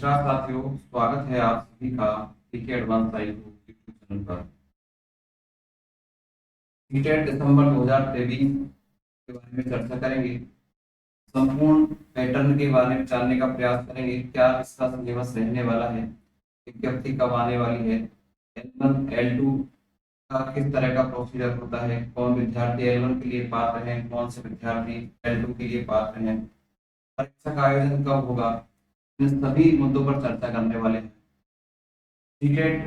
नमस्कार साथियों, स्वागत है आप सभी का पीके एडवांस साइको यूट्यूब चैनल पर। सीटेट दिसंबर 2023 के बारे में चर्चा करेंगे। संपूर्ण पैटर्न के बारे में जानने का प्रयास करेंगे। क्या इसका सिलेबस रहने वाला है, विज्ञप्ति कब आने वाली है, L1 L2 का किस तरह का प्रोसीजर होता है, कौन विद्यार्थी L1 के लिए पात्र हैं, कौन से विद्यार्थी L2 के लिए पात्र हैं, परीक्षा का आयोजन कब होगा, इन सभी मुद्दों पर चर्चा करने वाले हैं। सीटेट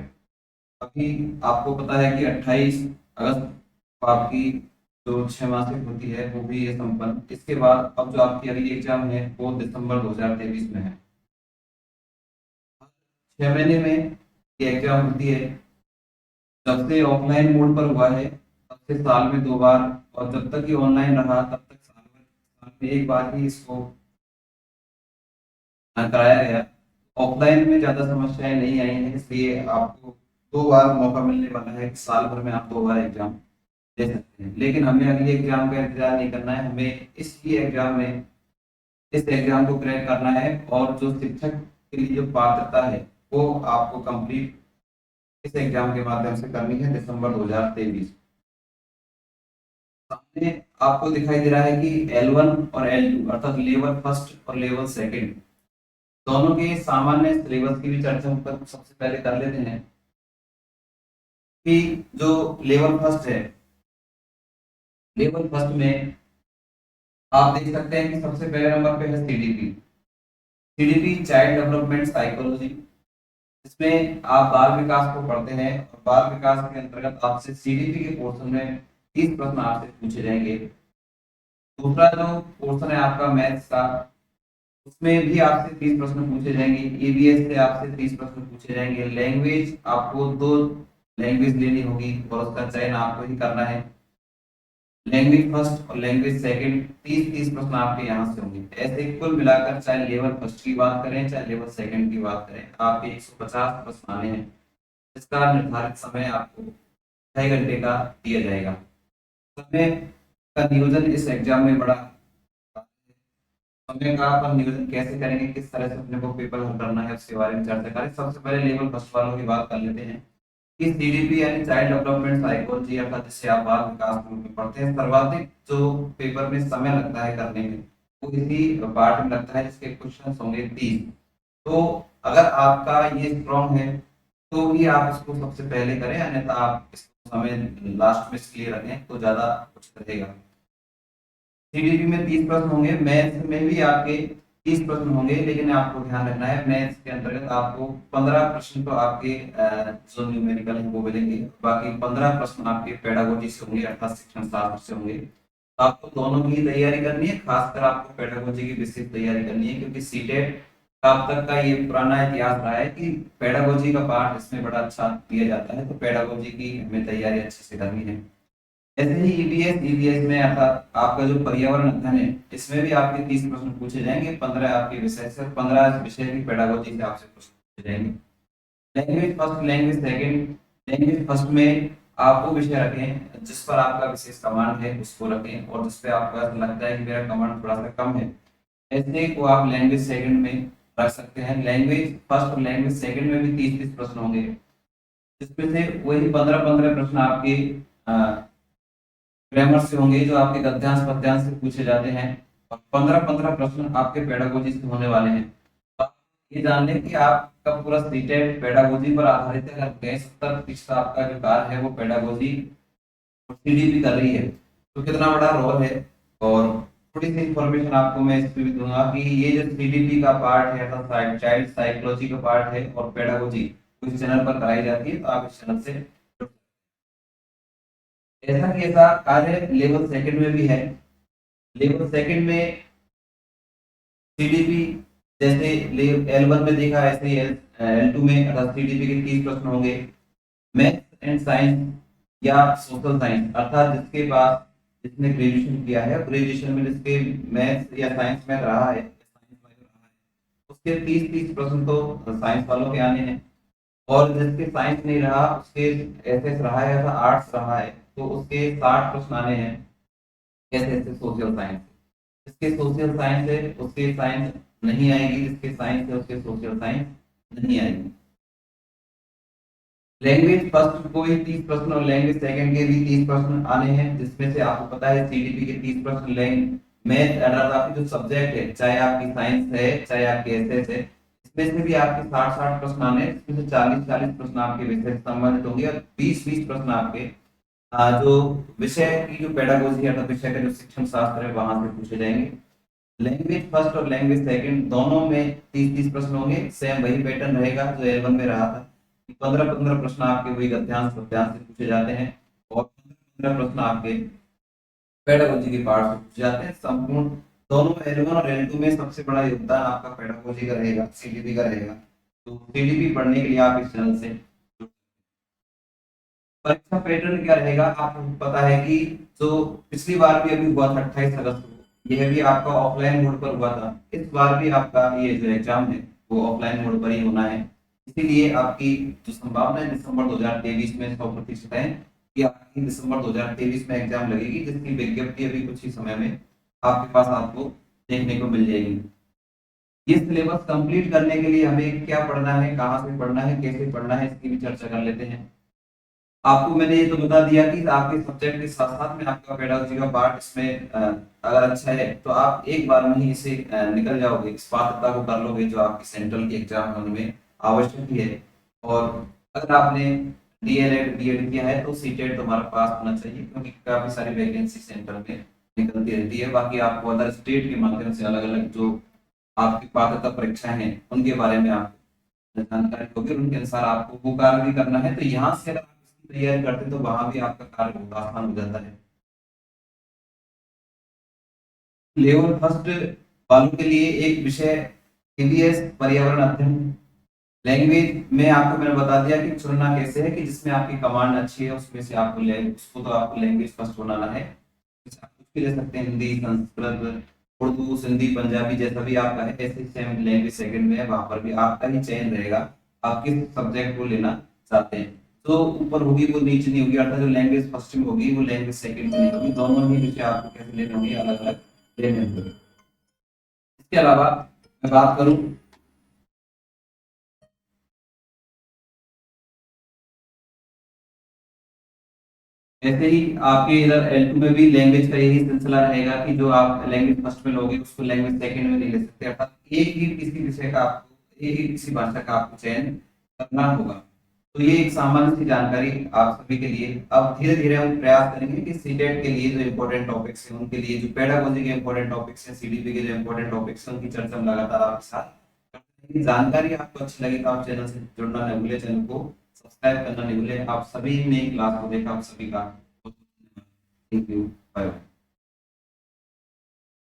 अभी आपको पता है कि 28 अगस्त को आपकी जो 6 मासिक होती है वो भी है संपन्न। इसके बाद अब जो आपकी अगली एग्जाम है वो दिसंबर 2023 में है। 6 महीने में ये एग्जाम होती है। जब से ऑफलाइन मोड पर हुआ है तब से साल में 2 बार, और जब तक ये ऑनलाइन रहा तब तक साल में एक बार ही इसको कराया गया। ऑफलाइन में ज्यादा समस्याएं नहीं आई हैं, इसलिए आपको 2 बार मौका मिलने वाला है कि साल भर में आप 2 बार एग्जाम दे सकते हैं। लेकिन हमें अगली एग्जाम का इंतजार नहीं करना है, हमें इस एग्जाम को क्रैक करना है। और जो शिक्षक के लिए जो पात्रता है वो आपको कंप्लीट इस एग्जाम के माध्यम से करनी है दिसंबर 2023। सामने आपको दिखाई दे रहा है कि L1 और L2 अर्थात लेवल फर्स्ट और लेवल सेकंड दोनों के सामान्य सिलेबस की भी चर्चा हम सबसे पहले कर लेते हैं। कि जो लेवल फर्स्ट है, लेवल फर्स्ट में आप देख सकते हैं कि सबसे पहले नंबर पे है CDP. CDP child development psychology. इसमें आप बाल विकास को पढ़ते हैं और बाल विकास के अंतर्गत आपसे सीडीपी के पोर्शन में 30 प्रश्न आपसे पूछे जाएंगे। दूसरा जो पोर्शन है आपका मैथ्स का, उसमें भी आपसे 30 प्रश्न पूछे जाएंगे। ईवीएस से आपसे 30 प्रश्न पूछे जाएंगे। लैंग्वेज आपको 2 लैंग्वेज लेनी होगी और उसका चयन आपको ही करना है। लैंग्वेज फर्स्ट और लैंग्वेज सेकंड 30-30 प्रश्न आपके यहाँ से होंगे। ऐसे कुल मिलाकर चाहे लेवल फर्स्ट की बात करें चाहे लेवल सेकंड की बात करें, आपके 150 प्रश्न आने हैं, जिसका निर्धारित समय आपको 6 घंटे का दिया जाएगा। समय का नियोजन इस एग्जाम में बड़ा, समय का अपन नियोजन कैसे करेंगे, किस तरह से अपने को पेपर हल करना है, उसके बारे में चर्चा करें। सबसे पहले लेवल फर्स्ट वालों की बात कर लेते हैं। इस सीडीपी यानी चाइल्ड डेवलपमेंट साइकोलॉजी अर्थात जिसे आप बाल विकास ग्रुप में पढ़ते हैं, सर्वाधिक जो पेपर में समय लगता है करने में वो इसी पार्ट में लगता है, जिसके क्वेश्चन होंगे 30। तो अगर आपका ये स्ट्रॉन्ग है तो ही आप इसको सबसे पहले करें, अन्यथा आप इसको समय लास्ट में इसलिए रखें तो ज्यादा कुछ रहेगा। सीडीपी में 30 प्रश्न होंगे, मैथ्स में भी आपके 30 प्रश्न होंगे, लेकिन आपको ध्यान रखना है मैथ्स के अंतर्गत आपको 15 प्रश्न तो आपके जो न्यूमेरिकल है वो मिलेंगे, बाकी 15 प्रश्न आपके पेडागोजी से होंगे अर्थात शिक्षण शास्त्र से होंगे। तो आपको दोनों की तैयारी करनी है, खासकर आपको पेडागोजी की विशेष तैयारी करनी है, क्योंकि सीटेट का अब तक का ये पुराना इतिहास रहा है कि पेडागोजी का पार्ट इसमें बड़ा अच्छा दिया जाता है। तो पेडागोजी की हमें तैयारी अच्छे से करनी है। ऐसे ही ईवीएस में अर्थात आपका जो पर्यावरण अध्ययन है, इसमें भी आपके 30 प्रश्न पूछे जाएंगे। 15 आपके विषय से, 15 विषय की पेडागोजी से आपसे प्रश्न पूछे जाएंगे। Language first language second, language first में आप वो विषय रखें जिस पर आपका विशेष कमांड है उसको रखें, और जिस पे आपको ऐसा लगता है कि मेरा कमांड थोड़ा सा कम है, ऐसे को आप लैंग्वेज सेकंड में रख सकते हैं। लैंग्वेज फर्स्ट और लैंग्वेज सेकंड में भी 30-30 प्रश्न होंगे, जिसमें से वही 15-15 प्रश्न आपके ग्रामर से होंगे जो आपके गद्यांश पद्यांश से पूछे जाते हैं, और 15-15 प्रश्न आपके पेडागोजी से होने वाले हैं। तो आप ये जान लें कि आपका पूरा सीटेट पेडागोजी पर आधारित है। अगर कहीं 70% आपका जो कार्य है वो पेडागोजी और सीडीपी कर रही है तो कितना बड़ा रोल है। और थोड़ी सी इंफॉर्मेशन आपको मैं इस पे भी दूंगा कि ये जो सीडीपी का पार्ट है अर्थात चाइल्ड साइकोलॉजी का पार्ट है और पेडागोजी इस चैनल पर कराई जाती है, तो आप इस चैनल से ऐसा कि ऐसा कार्य लेवल सेकंड में भी है। लेवल सेकंड में सीडीपी जैसे L1 में देखा ऐसे ही L2 में अर्थात सीडीपी के 30 प्रश्न होंगे। मैथ्स एंड साइंस या सोशल साइंस अर्थात जिसके पास, जिसने ग्रेजुएशन किया है, ग्रेजुएशन में जिसके मैथ्स या साइंस में रहा है, उसके 30-30 प्रश्न तो साइंस वालों के आने हैं। और जिसके साइंस नहीं रहा, उसके एसएस रहा है या आर्ट्स रहा है, तो उसके 60 प्रश्न आने हैं। कैसे ऐसे सोशल साइंस, जिसके सोशल साइंस है उसके साइंस नहीं आएगी, जिसके साइंस है उसके सोशल साइंस नहीं आएगी। लैंग्वेज फर्स्ट को ही 30 प्रश्न और लैंग्वेज सेकंड के भी 30 प्रश्न आने हैं, जिसमें से आपको पता है सीडीपी के 30 प्रश्न लैंग मैथ अदर आपकी जो सब्जेक्ट है, चाहे आपकी साइंस है चाहे आपके एसएस है, इसमें से भी आपके 60-60 प्रश्न आने हैं, इसमें से 40-40 प्रश्न आपके विषय से संबंधित होंगे और 20-20 प्रश्न आपके जो विषय की जो पेडागोजी है, तो विषय का जो शिक्षण शास्त्र है वहां से पूछे जाएंगे। लैंग्वेज फर्स्ट और लैंग्वेज सेकंड दोनों में 30-30 प्रश्न होंगे। सेम वही पैटर्न रहेगा जो L1 में रहा था, 15-15 प्रश्न आपके वही गद्यांश पद्यांश से पूछे जाते हैं और 15 प्रश्न आपके पेडागोजी के पार्ट से पूछे जाते हैं। संपूर्ण दोनों में L1 और L2 में सबसे बड़ा योगदान आपका पेडागोजी का रहेगा, सीडीपी का रहेगा। तो सीडीपी पढ़ने के लिए आप इस चैनल से। परीक्षा पैटर्न क्या रहेगा आपको पता है कि जो पिछली बार भी अभी हुआ था 28 अगस्त को, यह भी आपका ऑफलाइन मोड पर हुआ था। इस बार भी आपका ये जो एग्जाम है वो ऑफलाइन मोड पर ही होना है। इसीलिए आपकी जो संभावना है दिसंबर 2023 में 100% है कि आपकी दिसंबर 2023 में एग्जाम लगेगी, जिसकी विज्ञप्ति अभी कुछ ही समय में आपके पास आपको देखने को मिल जाएगी। ये सिलेबस कंप्लीट करने के लिए हमें क्या पढ़ना है, कहाँ से पढ़ना है, कैसे पढ़ना है, इसकी भी चर्चा कर लेते हैं। आपको मैंने ये तो बता दिया कि आपके सब्जेक्ट के साथ साथ में आपका पेडागोजी का पार्ट इसमें अगर अच्छा है तो आप एक बार में ही इसे निकल जाओगे, इस पात्रता को कर लोगे जो आपकी सेंट्रल की एग्जाम होने में आवश्यक ही है। और अगर आपने डीएलएड बीएड किया है तो सीटेट तुम्हारा पास होना चाहिए, क्योंकि काफी सारी वैकेंसी सेंटर में निकलती रहती है। बाकी आपको अदर स्टेट के माध्यम से अलग अलग जो आपकी पात्रता परीक्षाएं हैं उनके बारे में आप जानकारी होगी, उनके अनुसार आपको वो कार्य भी करना है। तो यहाँ से अगर आप इसकी तैयारी करते हैं तो वहां भी आपका कार्य बहुत आसान हो जाता है। लेवल फर्स्ट वालों के लिए एक विषय ईवीएस पर्यावरण अध्ययन। लैंग्वेज में आपको मैंने बता दिया कि चुनना कैसे है, कि जिसमें आपकी कमांड अच्छी है उसमें से आपको उसको तो आपको लैंग्वेज फर्स्ट बनाना है। आप कुछ भी ले सकते हैं, हिंदी, संस्कृत, उर्दू, सिंधी, पंजाबी, जैसा भी आपका है। ऐसे सेम लैंग्वेज सेकंड में है, वहां पर भी आपका ही चयन रहेगा आप किस सब्जेक्ट को लेना चाहते हैं। जो ऊपर होगी वो नीचे नहीं होगी, अर्थात जो लैंग्वेज फर्स्ट में होगी वो लैंग्वेज सेकंड में नहीं होगी। दोनों ही विषय आपको कैसे लेने होंगे, अलग अलग लेने होंगे। इसके अलावा मैं बात करूं, ऐसे ही आपके इधर L2 में भी लैंग्वेज का यही सिलसिला रहेगा कि जो आप लैंग्वेज फर्स्ट में लोगे उसको लैंग्वेज सेकंड में नहीं ले सकते, अर्थात एक ही किसी विषय का आपको, एक ही किसी भाषा का आपको चयन करना होगा। तो ये एक सामान्य सी जानकारी आप सभी के लिए। अब धीरे धीरे हम प्रयास करेंगे कि सीटेट के लिए जो इम्पोर्टेंट टॉपिक्स हैं उनके लिए, जो पेडागोजी के इम्पोर्टेंट टॉपिक्स हैं, सीडीपी के जो इम्पोर्टेंट टॉपिक्स हैं, उनकी चर्चा हम लगातार आपके साथ करते रहेंगे। जानकारी आपको अच्छी लगी तो आप चैनल से जुड़ना न भूले, चैनल को सब्सक्राइब करना नहीं भूले। आप सभी ने क्लास को देखा, आप सभी का थैंक यू, बाय बाय।